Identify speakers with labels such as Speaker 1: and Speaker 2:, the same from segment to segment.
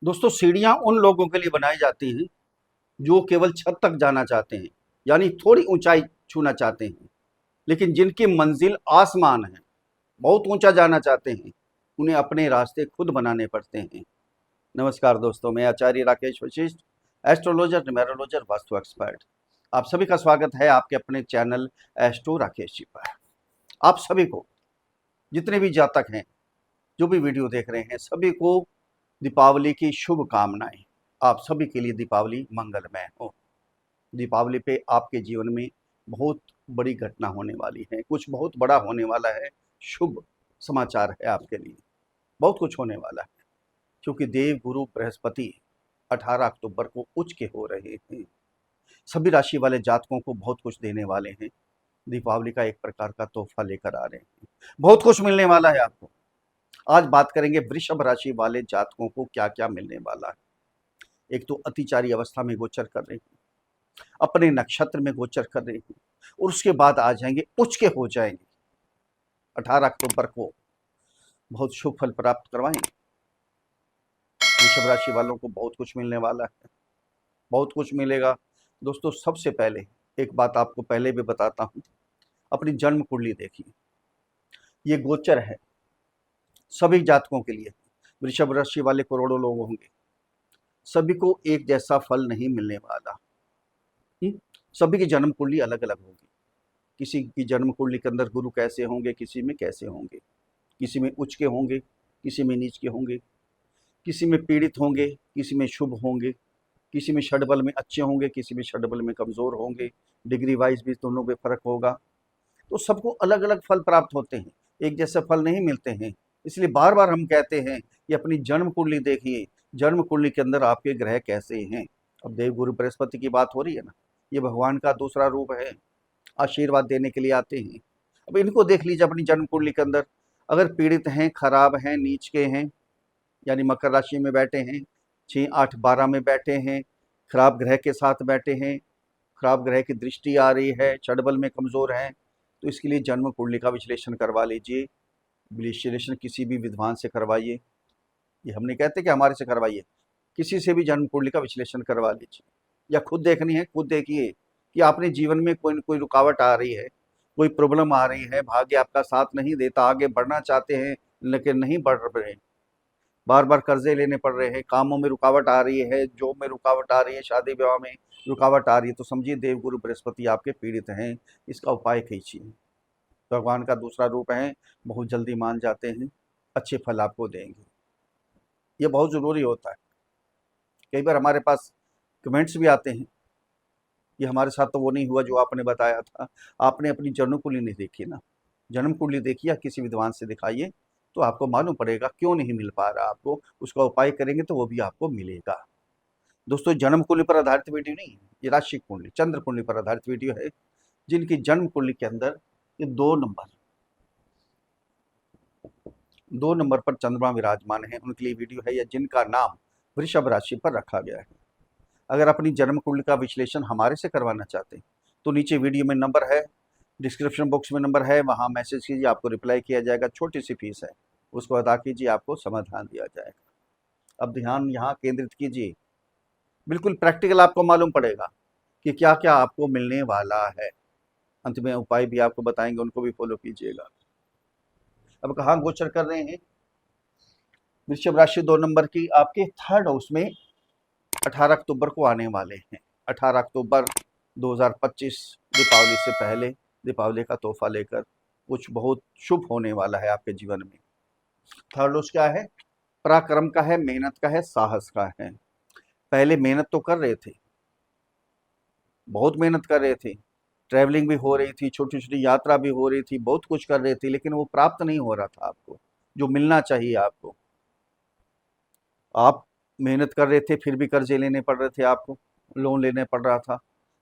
Speaker 1: दोस्तों, सीढ़ियां उन लोगों के लिए बनाई जाती हैं जो केवल छत तक जाना चाहते हैं, यानी थोड़ी ऊंचाई छूना चाहते हैं। लेकिन जिनकी मंजिल आसमान है, बहुत ऊंचा जाना चाहते हैं, उन्हें अपने रास्ते खुद बनाने पड़ते हैं। नमस्कार दोस्तों, मैं आचार्य राकेश वशिष्ठ, एस्ट्रोलॉजर, न्यूमेरोलॉजर, वास्तु एक्सपर्ट। आप सभी का स्वागत है आपके अपने चैनल एस्ट्रो राकेश जी पर। आप सभी को, जितने भी जातक हैं, जो भी वीडियो देख रहे हैं, सभी को दीपावली की शुभकामनाएं। आप सभी के लिए दीपावली मंगलमय हो। दीपावली पे आपके जीवन में बहुत बड़ी घटना होने वाली है, कुछ बहुत बड़ा होने वाला है। शुभ समाचार है आपके लिए, बहुत कुछ होने वाला है, क्योंकि देव गुरु बृहस्पति 18 अक्टूबर को उच्च के हो रहे हैं। सभी राशि वाले जातकों को बहुत कुछ देने वाले हैं। दीपावली का एक प्रकार का तोहफा लेकर आ रहे हैं, बहुत कुछ मिलने वाला है आपको। आज बात करेंगे वृषभ राशि वाले जातकों को क्या क्या मिलने वाला है। एक तो अतिचारी अवस्था में गोचर कर रहे हैं, अपने नक्षत्र में गोचर कर रहे हैं, और उसके बाद आ जाएंगे, उच्च के हो जाएंगे। 18 अक्टूबर को बहुत शुभ फल प्राप्त करवाएंगे। वृषभ राशि वालों को बहुत कुछ मिलने वाला है, बहुत कुछ मिलेगा। दोस्तों, सबसे पहले एक बात आपको पहले भी बताता हूं, अपनी जन्म कुंडली देखिए। ये गोचर है सभी जातकों के लिए। वृषभ राशि वाले करोड़ों लोग होंगे, सभी को एक जैसा फल नहीं मिलने वाला। सभी की जन्म कुंडली अलग अलग होगी। किसी की जन्म कुंडली के अंदर गुरु कैसे होंगे, किसी में कैसे होंगे, किसी में उच्च के होंगे, किसी में नीच के होंगे, किसी में पीड़ित होंगे, किसी में शुभ होंगे, किसी में षडबल में अच्छे होंगे, किसी में षडबल में कमजोर होंगे। डिग्री वाइज भी दोनों में फर्क होगा। तो सबको अलग अलग फल प्राप्त होते हैं, एक जैसे फल नहीं मिलते हैं। इसलिए बार बार हम कहते हैं कि अपनी जन्म कुंडली देखिए, जन्म कुंडली के अंदर आपके ग्रह कैसे हैं। अब देव गुरु बृहस्पति की बात हो रही है ना, ये भगवान का दूसरा रूप है, आशीर्वाद देने के लिए आते हैं। अब इनको देख लीजिए अपनी जन्म कुंडली के अंदर, अगर पीड़ित हैं, खराब हैं, नीच के हैं, यानी मकर राशि में बैठे हैं, 6, 8, 12 में बैठे हैं, खराब ग्रह के साथ बैठे हैं, खराब ग्रह की दृष्टि आ रही है, षडबल में कमजोर हैं, तो इसके लिए जन्म कुंडली का विश्लेषण करवा लीजिए। विश्लेषण किसी भी विद्वान से करवाइए, ये हम नहीं कहते कि हमारे से करवाइए, किसी से भी जन्म कुंडली का विश्लेषण करवा लीजिए। या खुद देखनी है, खुद देखिए कि आपने जीवन में कोई न कोई रुकावट आ रही है, कोई प्रॉब्लम आ रही है, भाग्य आपका साथ नहीं देता, आगे बढ़ना चाहते हैं लेकिन नहीं बढ़ रहे, बार बार कर्जे लेने पड़ रहे हैं, कामों में रुकावट आ रही है, जॉब में रुकावट आ रही है, शादी विवाह में रुकावट आ रही है, तो समझिए देवगुरु बृहस्पति आपके पीड़ित हैं। इसका उपाय कीजिए। भगवान का दूसरा रूप है, बहुत जल्दी मान जाते हैं, अच्छे फल आपको देंगे। ये बहुत ज़रूरी होता है। कई बार हमारे पास कमेंट्स भी आते हैं कि हमारे साथ तो वो नहीं हुआ जो आपने बताया था। आपने अपनी जन्म कुंडली नहीं देखी ना। जन्म कुंडली देखिए या किसी विद्वान से दिखाइए, तो आपको मालूम पड़ेगा क्यों नहीं मिल पा रहा आपको। उसका उपाय करेंगे तो वो भी आपको मिलेगा। दोस्तों, जन्म कुंडली पर आधारित वीडियो नहीं है, ये राशि कुंडली, चंद्र कुंडली पर आधारित वीडियो है। जिनकी जन्म कुंडली के अंदर ये 2 नंबर पर चंद्रमा विराजमान है, उनके लिए वीडियो है, या जिनका नाम वृषभ राशि पर रखा गया है। अगर अपनी जन्म कुंडली का विश्लेषण हमारे से करवाना चाहते हैं तो नीचे वीडियो में नंबर है, डिस्क्रिप्शन बॉक्स में नंबर है, वहाँ मैसेज कीजिए, आपको रिप्लाई किया जाएगा। छोटी सी फीस है, उसको अदा कीजिए, आपको समाधान दिया जाएगा। अब ध्यान यहाँ केंद्रित कीजिए, बिल्कुल प्रैक्टिकल आपको मालूम पड़ेगा कि क्या क्या आपको मिलने वाला है। अंत में उपाय भी आपको बताएंगे, उनको भी फॉलो कीजिएगा। अब कहाँ गोचर कर रहे हैं वृषभ राशि 2 नंबर की, आपके थर्ड हाउस में 18 अक्टूबर को आने वाले हैं। 18 अक्टूबर 2025, दीपावली से पहले, दीपावली का तोहफा लेकर कुछ बहुत शुभ होने वाला है आपके जीवन में। थर्ड हाउस क्या है? पराक्रम का है, मेहनत का है, साहस का है। पहले मेहनत तो कर रहे थे, बहुत मेहनत कर रहे थे, ट्रैवलिंग भी हो रही थी, छोटी छोटी यात्रा भी हो रही थी, बहुत कुछ कर रहे थे, लेकिन वो प्राप्त नहीं हो रहा था आपको जो मिलना चाहिए आपको। आप मेहनत कर रहे थे, फिर भी कर्जे लेने पड़ रहे थे आपको, लोन लेने पड़ रहा था,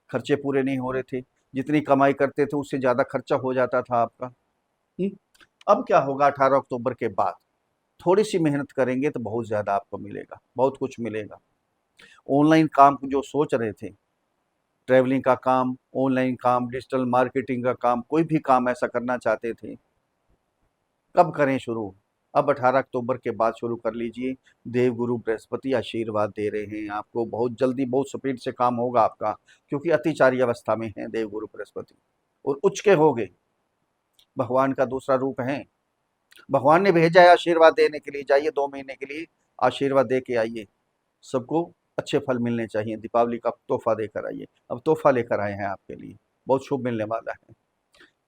Speaker 1: खर्चे पूरे नहीं हो रहे थे, जितनी कमाई करते थे उससे ज़्यादा खर्चा हो जाता था आपका। हम्म? अब क्या होगा 18 अक्टूबर के बाद? थोड़ी सी मेहनत करेंगे तो बहुत ज़्यादा आपको मिलेगा, बहुत कुछ मिलेगा। ऑनलाइन काम जो सोच रहे थे, ट्रैवलिंग का काम, ऑनलाइन काम, डिजिटल मार्केटिंग का काम, कोई भी काम ऐसा करना चाहते थे, कब करें शुरू? अब 18 अक्टूबर के बाद शुरू कर लीजिए। देवगुरु बृहस्पति आशीर्वाद दे रहे हैं आपको, बहुत जल्दी बहुत स्पीड से काम होगा आपका, क्योंकि अतिचारी अवस्था में है देवगुरु बृहस्पति और उच्च के हो गए। भगवान का दूसरा रूप है, भगवान ने भेजा है आशीर्वाद देने के लिए। जाइए 2 महीने के लिए आशीर्वाद दे के आइए, सबको अच्छे फल मिलने चाहिए। दीपावली का तोहफा देकर आइए। अब तोहफा लेकर आए हैं आपके लिए, बहुत शुभ मिलने वाला है।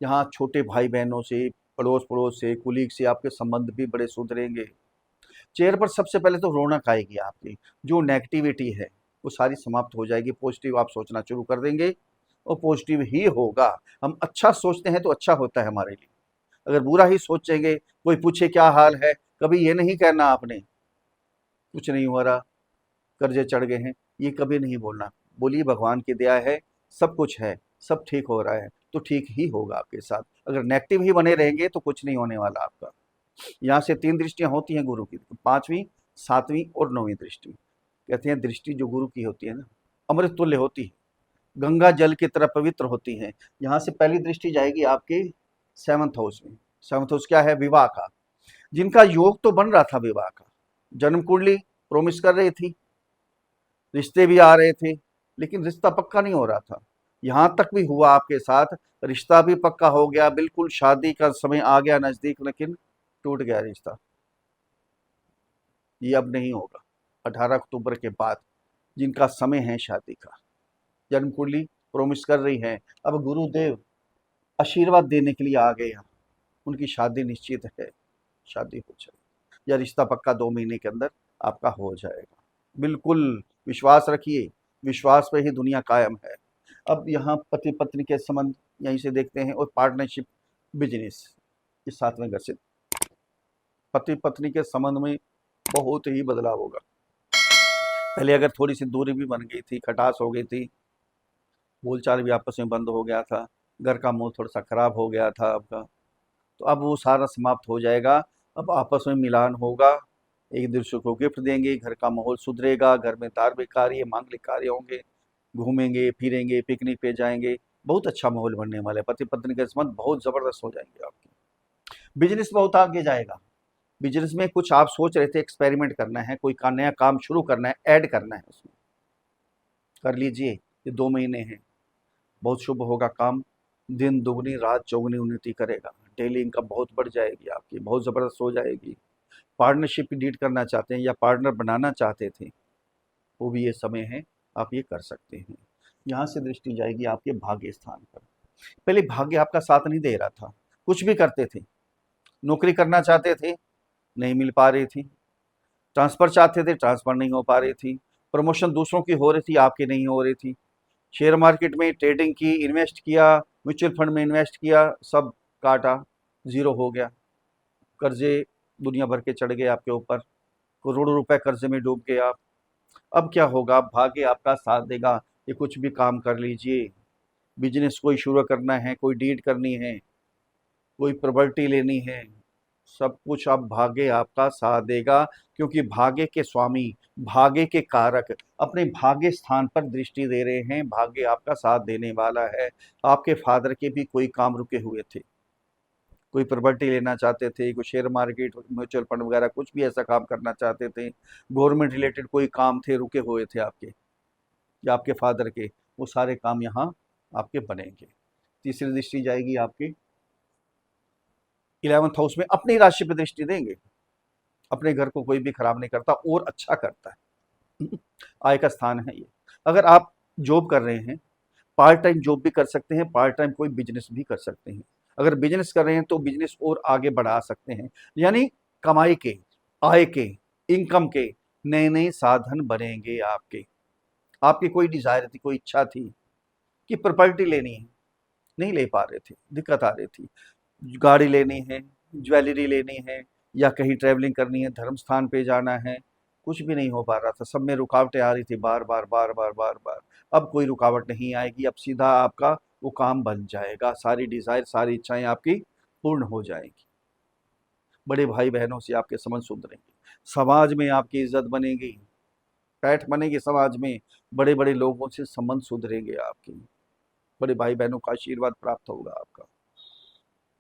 Speaker 1: यहाँ छोटे भाई बहनों से, पड़ोस पड़ोस से, कुलीग से आपके संबंध भी बड़े सुधरेंगे। चेहरे पर सबसे पहले तो रौनक आएगी आपकी, जो नेगेटिविटी है वो सारी समाप्त हो जाएगी। पॉजिटिव आप सोचना शुरू कर देंगे और पॉजिटिव ही होगा। हम अच्छा सोचते हैं तो अच्छा होता है हमारे लिए। अगर बुरा ही सोचेंगे, कोई पूछे क्या हाल है, कभी ये नहीं कहना आपने कुछ नहीं हो रहा, कर्जे चढ़ गए हैं, ये कभी नहीं बोलना। बोलिए भगवान की दया है, सब कुछ है, सब ठीक हो रहा है, तो ठीक ही होगा आपके साथ। अगर नेगेटिव ही बने रहेंगे तो कुछ नहीं होने वाला आपका। यहाँ से 3 दृष्टियां होती हैं गुरु की, 5वीं, 7वीं और 9वीं दृष्टि। कहते हैं दृष्टि जो गुरु की होती है ना, अमृत तुल्य होती है, गंगा जल की तरह पवित्र होती है। यहाँ से पहली दृष्टि जाएगी आपके 7th हाउस में। 7th हाउस क्या है? विवाह का। जिनका योग तो बन रहा था विवाह का, जन्म कुंडली प्रोमिस कर रही थी, रिश्ते भी आ रहे थे, लेकिन रिश्ता पक्का नहीं हो रहा था। यहां तक भी हुआ आपके साथ, रिश्ता भी पक्का हो गया, बिल्कुल शादी का समय आ गया नजदीक, लेकिन टूट गया रिश्ता। ये अब नहीं होगा। 18 अक्टूबर के बाद जिनका समय है शादी का, जन्म कुंडली प्रोमिस कर रही है, अब गुरुदेव आशीर्वाद देने के लिए आ गए हैं, उनकी शादी निश्चित है, शादी हो जाएगी या रिश्ता पक्का 2 महीने के अंदर आपका हो जाएगा। बिल्कुल विश्वास रखिए, विश्वास पे ही दुनिया कायम है। अब यहाँ पति पत्नी के संबंध यहीं से देखते हैं, और पार्टनरशिप बिजनेस इस 7वें घर से पति पत्नी के संबंध में बहुत ही बदलाव होगा। पहले अगर थोड़ी सी दूरी भी बन गई थी, खटास हो गई थी, बोलचाल भी आपस में बंद हो गया था, घर का माहौल थोड़ा सा खराब हो गया था आपका, तो अब वो सारा समाप्त हो जाएगा। अब आपस में मिलान होगा, एक दूसरे को गिफ्ट देंगे, घर का माहौल सुधरेगा, घर में धार्मिक कार्य, मांगलिक कार्य होंगे, घूमेंगे फिरेंगे, पिकनिक पे जाएंगे, बहुत अच्छा माहौल बनने वाला है। पति पत्नी के संबंध बहुत जबरदस्त हो जाएंगे आपके। बिजनेस बहुत आगे जाएगा। बिजनेस में कुछ आप सोच रहे थे एक्सपेरिमेंट करना है, कोई का नया काम शुरू करना है, ऐड करना है, उसमें कर लीजिए। ये 2 महीने हैं, बहुत शुभ होगा काम। दिन दुगनी रात चौगुनी उन्नति करेगा। डेली इनकम बहुत बढ़ जाएगी आपकी, बहुत ज़बरदस्त हो जाएगी। पार्टनरशिप डीड करना चाहते हैं या पार्टनर बनाना चाहते थे, वो भी ये समय है, आप ये कर सकते हैं। यहाँ से दृष्टि जाएगी आपके भाग्य स्थान पर। पहले भाग्य आपका साथ नहीं दे रहा था, कुछ भी करते थे, नौकरी करना चाहते थे, नहीं मिल पा रही थी, ट्रांसफ़र चाहते थे, ट्रांसफ़र नहीं हो पा रही थी, प्रमोशन दूसरों की हो रही थी, आपकी नहीं हो रही थी। शेयर मार्केट में ट्रेडिंग की, इन्वेस्ट किया, म्यूचुअल फंड में इन्वेस्ट किया, सब काटा, ज़ीरो हो गया। कर्जे दुनिया भर के चढ़ गए आपके ऊपर, करोड़ों रुपए कर्जे में डूब गए आप। अब क्या होगा? भाग्य आपका साथ देगा। ये कुछ भी काम कर लीजिए, बिजनेस कोई शुरू करना है, कोई डीड करनी है, कोई प्रॉपर्टी लेनी है, सब कुछ अब भाग्य आपका साथ देगा, क्योंकि भाग्य के स्वामी, भाग्य के कारक अपने भाग्य स्थान पर दृष्टि दे रहे हैं। भाग्य आपका साथ देने वाला है। आपके फादर के भी कोई काम रुके हुए थे, कोई प्रॉपर्टी लेना चाहते थे, कोई शेयर मार्केट, म्यूचुअल फंड वगैरह कुछ भी ऐसा काम करना चाहते थे, गवर्नमेंट रिलेटेड कोई काम थे रुके हुए थे आपके या आपके फादर के, वो सारे काम यहाँ आपके बनेंगे। तीसरी दृष्टि जाएगी आपकी 11th हाउस में, अपनी राशि पर दृष्टि देंगे। अपने घर को कोई भी खराब नहीं करता और अच्छा करता है। आय का स्थान है ये। अगर आप जॉब कर रहे हैं, पार्ट टाइम जॉब भी कर सकते हैं, पार्ट टाइम कोई बिजनेस भी कर सकते हैं। अगर बिजनेस कर रहे हैं तो बिजनेस और आगे बढ़ा सकते हैं, यानी कमाई के, आय के, इनकम के नए नए साधन बनेंगे आपके। आपकी कोई डिजायर थी, कोई इच्छा थी कि प्रॉपर्टी लेनी है, नहीं ले पा रहे थे, दिक्कत आ रही थी, गाड़ी लेनी है, ज्वेलरी लेनी है, या कहीं ट्रैवलिंग करनी है, धर्म स्थान पे जाना है, कुछ भी नहीं हो पा रहा था, सब में रुकावटें आ रही थी बार बार बार बार बार बार। अब कोई रुकावट नहीं आएगी, अब सीधा आपका वो काम बन जाएगा, सारी डिजायर, सारी इच्छाएं आपकी पूर्ण हो जाएंगी। बड़े भाई बहनों से आपके संबंध सुधरेंगे, समाज में आपकी इज्जत बनेगी, पैठ बनेगी समाज में, बड़े बड़े लोगों से संबंध सुधरेंगे आपके, बड़े भाई बहनों का आशीर्वाद प्राप्त होगा आपका।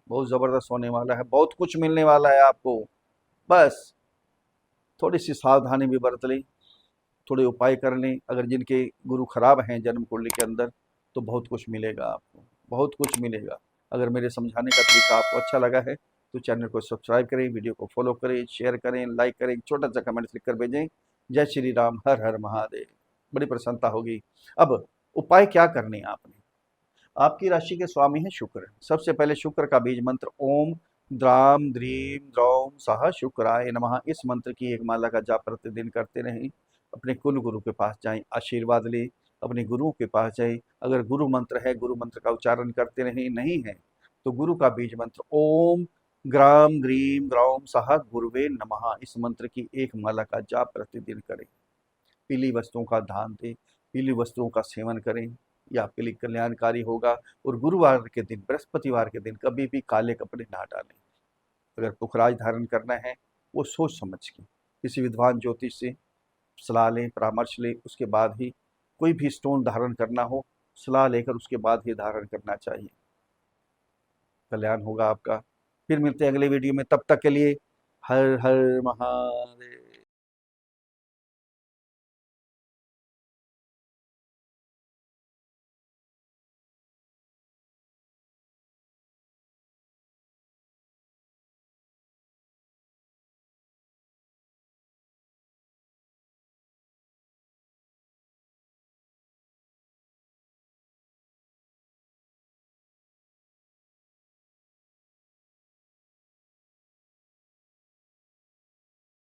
Speaker 1: बहुत ज़बरदस्त होने वाला है, बहुत कुछ मिलने वाला है आपको। बस थोड़ी सी सावधानी भी बरत लें, थोड़े उपाय कर लें। अगर जिनके गुरु खराब हैं जन्म कुंडली के अंदर, तो बहुत कुछ मिलेगा आपको, बहुत कुछ मिलेगा। अगर मेरे समझाने का तरीका आपको अच्छा लगा है तो चैनल को सब्सक्राइब करें, वीडियो को फॉलो करें, शेयर करें, लाइक करें, छोटा सा कमेंट लिख कर भेजें। जय श्री राम, हर हर महादेव। बड़ी प्रसन्नता होगी। अब उपाय क्या करने हैं आपने? आपकी राशि के स्वामी हैं शुक्र। सबसे पहले शुक्र का बीज मंत्र ओम द्राम द्रीम द्रौम सह शुक्राय नमः, इस मंत्र की एक माला का जाप प्रतिदिन करते रहें। अपने कुल गुरु के पास जाएं, आशीर्वाद लें, अपने गुरुओं के पास जाएं। अगर गुरु मंत्र है, गुरु मंत्र का उच्चारण करते रहें। नहीं है तो गुरु का बीज मंत्र ओम ग्राम ग्रीम ग्रौम सह गुरुवे नमः, इस मंत्र की एक माला का जाप प्रतिदिन करें। पीली वस्तुओं का दान दें, पीली वस्तुओं का सेवन करें, या आपके लिए कल्याणकारी होगा। और गुरुवार के दिन, बृहस्पतिवार के दिन कभी भी काले कपड़े ना डालें। अगर पुखराज धारण करना है, वो सोच समझ के किसी विद्वान ज्योतिष से सलाह लें, परामर्श लें, उसके बाद ही कोई भी स्टोन धारण करना हो, सलाह लेकर उसके बाद ही धारण करना चाहिए। कल्याण होगा आपका। फिर मिलते हैं अगले वीडियो में, तब तक के लिए हर हर महादेव।